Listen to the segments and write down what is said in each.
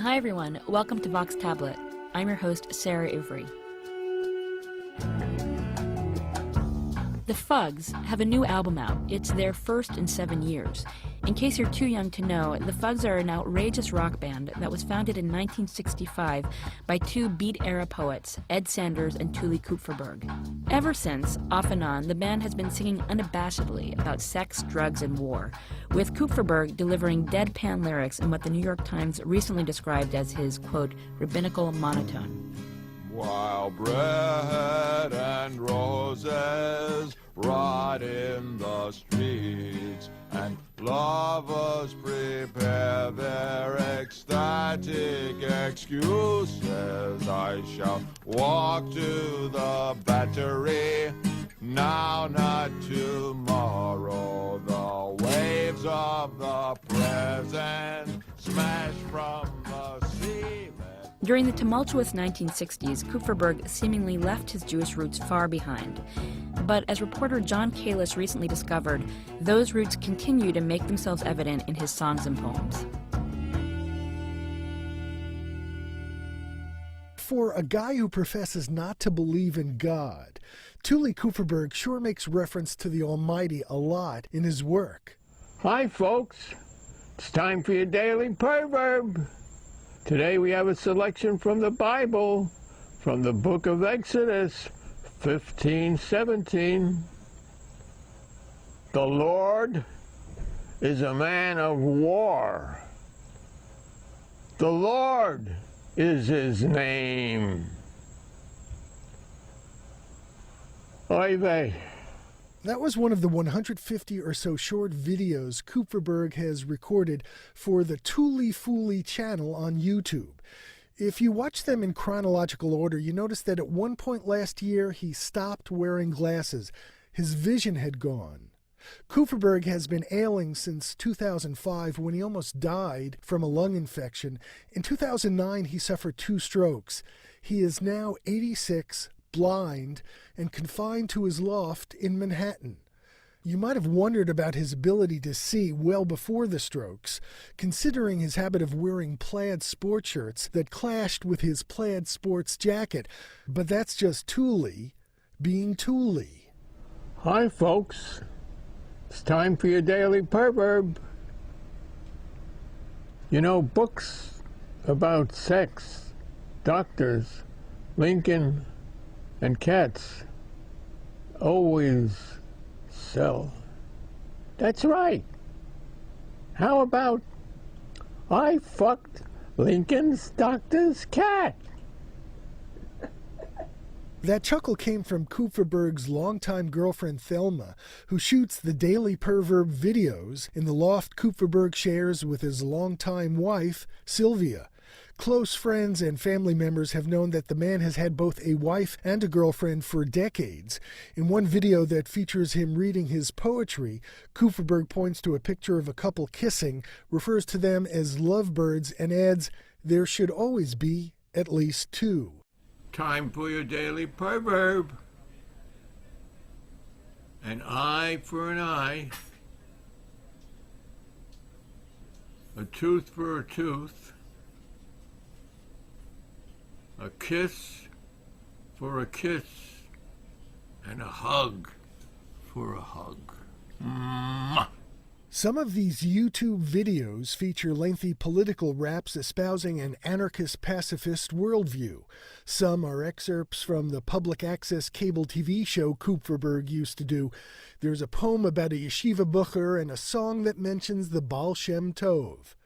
Hi everyone, welcome to VoxTablet. I'm your host, Sarah Ivry. The Fugs have a new album out. It's their first in 7 years. In case you're too young to know, the Fugs are an outrageous rock band that was founded in 1965 by two beat-era poets, Ed Sanders and Tuli Kupferberg. Ever since, off and on, the band has been singing unabashedly about sex, drugs, and war, with Kupferberg delivering deadpan lyrics in what the New York Times recently described as his, quote, rabbinical monotone. While bread and roses rot in the streets, and lovers prepare their ecstatic excuses, I shall walk to the Battery, now not tomorrow. The waves of the present smash from the sea. During the tumultuous 1960s, Kupferberg seemingly left his Jewish roots far behind. But as reporter Jon Kalish recently discovered, those roots continue to make themselves evident in his songs and poems. For a guy who professes not to believe in God, Tuli Kupferberg sure makes reference to the Almighty a lot in his work. Hi folks, it's time for your daily proverb. Today we have a selection from the Bible, from the book of Exodus 15:17. The Lord is a man of war. The Lord is his name. Oy vey. That was one of the 150 or so short videos Kupferberg has recorded for the Tuliful channel on YouTube. If you watch them in chronological order, you notice that at one point last year he stopped wearing glasses. His vision had gone. Kupferberg has been ailing since 2005 when he almost died from a lung infection. In 2009 he suffered 2 strokes. He is now 86, blind, and confined to his loft in Manhattan. You might have wondered about his ability to see well before the strokes, considering his habit of wearing plaid sports shirts that clashed with his plaid sports jacket. But that's just Tuli being Tuli. Hi folks, it's time for your daily proverb. You know, books about sex, doctors, Lincoln, and cats always sell. That's right. How about I fucked Lincoln's doctor's cat? That chuckle came from Kupferberg's longtime girlfriend Thelma, who shoots the Daily Perverb videos in the loft Kupferberg shares with his longtime wife, Sylvia. Close friends and family members have known that the man has had both a wife and a girlfriend for decades. In one video that features him reading his poetry, Kupferberg points to a picture of a couple kissing, refers to them as lovebirds, and adds, "There should always be at least 2. Time for your daily proverb. An eye for an eye, a tooth for a tooth, a kiss for a kiss, and a hug for a hug. Mwah. Some of these YouTube videos feature lengthy political raps espousing an anarchist pacifist worldview. Some are excerpts from the public access cable TV show Kupferberg used to do. There's a poem about a yeshiva bucher and a song that mentions the Baal Shem Tov.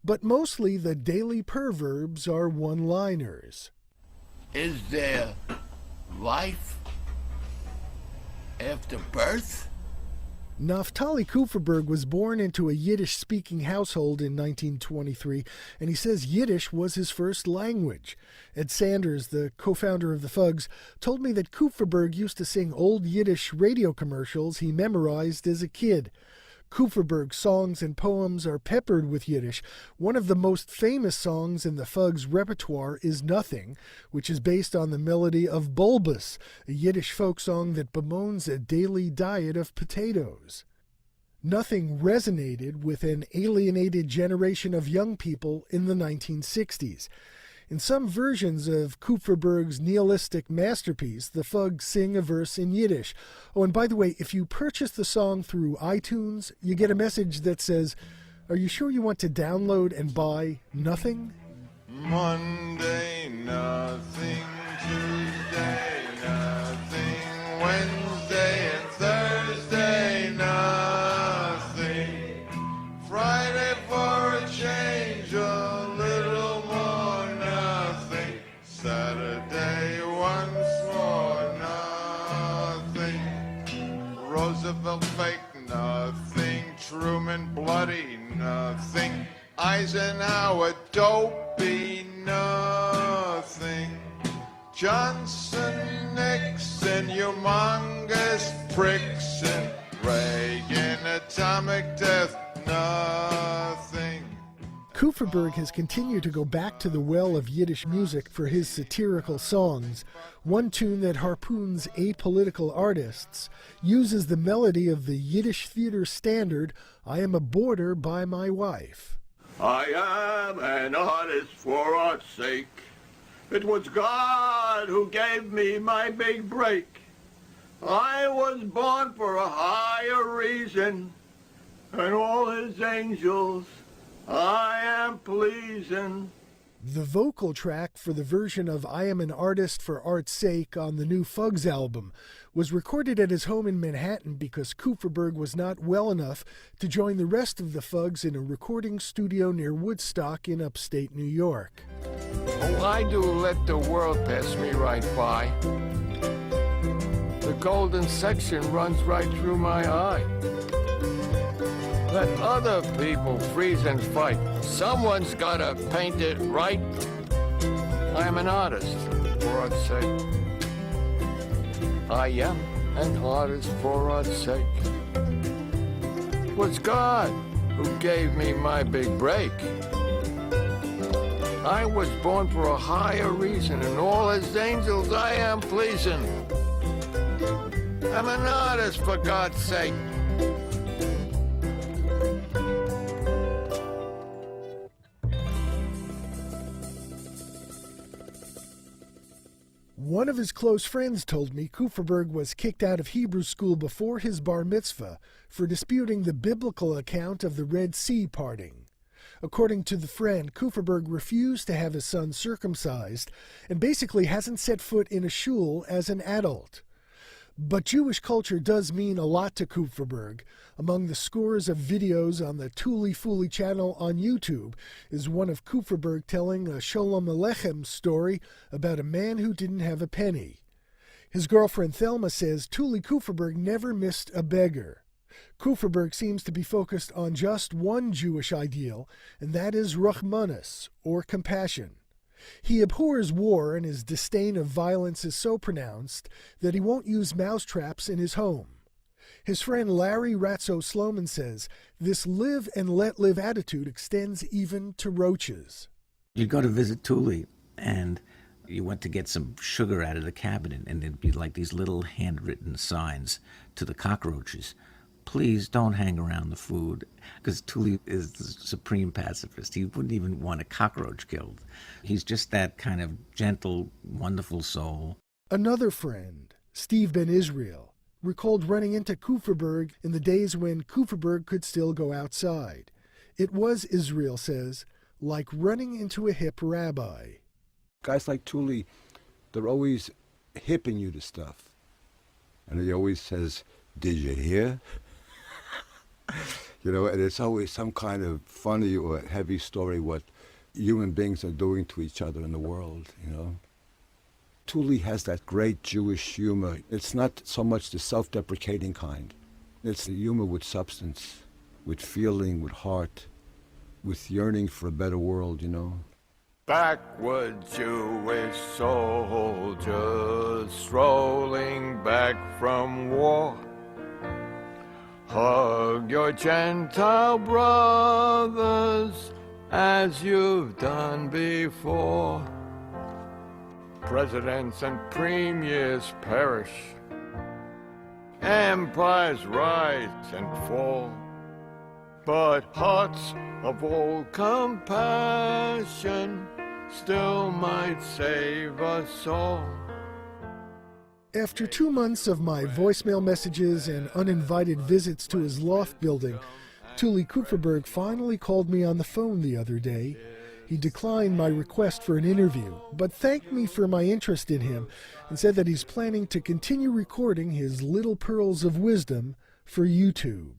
But mostly the daily perverbs are one-liners. Is there life after birth? Naftali Kupferberg was born into a Yiddish-speaking household in 1923, and he says Yiddish was his first language. Ed Sanders, the co-founder of the Fugs, told me that Kupferberg used to sing old Yiddish radio commercials he memorized as a kid. Kupferberg's songs and poems are peppered with Yiddish. One of the most famous songs in the Fugs' repertoire is Nothing, which is based on the melody of Bulbus, a Yiddish folk song that bemoans a daily diet of potatoes. Nothing resonated with an alienated generation of young people in the 1960s. In some versions of Kupferberg's nihilistic masterpiece, the Fugs sing a verse in Yiddish. Oh, and by the way, if you purchase the song through iTunes, you get a message that says, "Are you sure you want to download and buy nothing?" Monday, nothing. Tuesday, nothing. Wednesday and Thursday, nothing. Friday for a change, a little more, nothing. Saturday, once more, nothing. Roosevelt fake, nothing. Truman bloody, nothing. Eisenhower dopey, nothing. Johnson, Nixon, humongous pricks, and Reagan, atomic death, nothing. Kupferberg has continued to go back to the well of Yiddish music for his satirical songs. One tune that harpoons apolitical artists uses the melody of the Yiddish theater standard, "I Am a Boarder by My Wife." I am an artist for art's sake. It was God who gave me my big break. I was born for a higher reason, and all his angels I am pleasing. The vocal track for the version of "I Am an Artist for Art's Sake" on the new Fugs album was recorded at his home in Manhattan because Kupferberg was not well enough to join the rest of the Fugs in a recording studio near Woodstock in upstate New York. Oh, I do let the world pass me right by. The golden section runs right through my eye. Let other people freeze and fight. Someone's gotta paint it right. I am an artist, for art's sake. I am an artist for art's sake. It was God who gave me my big break. I was born for a higher reason, and all his angels I am pleasing. I'm an artist, for God's sake. One of his close friends told me Kupferberg was kicked out of Hebrew school before his bar mitzvah for disputing the biblical account of the Red Sea parting. According to the friend, Kupferberg refused to have his son circumcised and basically hasn't set foot in a shul as an adult. But Jewish culture does mean a lot to Kupferberg. Among the scores of videos on the Tuliful channel on YouTube is one of Kupferberg telling a Sholem Aleichem story about a man who didn't have a penny. His girlfriend Thelma says Tuli Kupferberg never missed a beggar. Kupferberg seems to be focused on just one Jewish ideal, and that is Rachmanus, or compassion. He abhors war, and his disdain of violence is so pronounced that he won't use mousetraps in his home. His friend Larry Ratzo Sloman says this live and let live attitude extends even to roaches. You'd go to visit Tuli, and you went to get some sugar out of the cabinet, and there'd be like these little handwritten signs to the cockroaches. Please don't hang around the food, because Tuli is the supreme pacifist. He wouldn't even want a cockroach killed. He's just that kind of gentle, wonderful soul. Another friend, Steve Ben Israel, recalled running into Kupferberg in the days when Kupferberg could still go outside. It was, Israel says, like running into a hip rabbi. Guys like Tuli, they're always hipping you to stuff. And he always says, "Did you hear?" You know, and it's always some kind of funny or heavy story what human beings are doing to each other in the world, you know. Tuli has that great Jewish humor. It's not so much the self-deprecating kind. It's the humor with substance, with feeling, with heart, with yearning for a better world, you know. Backward Jewish soldiers strolling back from war. Hug your Gentile brothers as you've done before. Presidents and premiers perish. Empires rise and fall. but hearts of all compassion still might save us all. After 2 months of my voicemail messages and uninvited visits to his loft building, Tuli Kupferberg finally called me on the phone the other day. He declined my request for an interview, but thanked me for my interest in him and said that he's planning to continue recording his little pearls of wisdom for YouTube.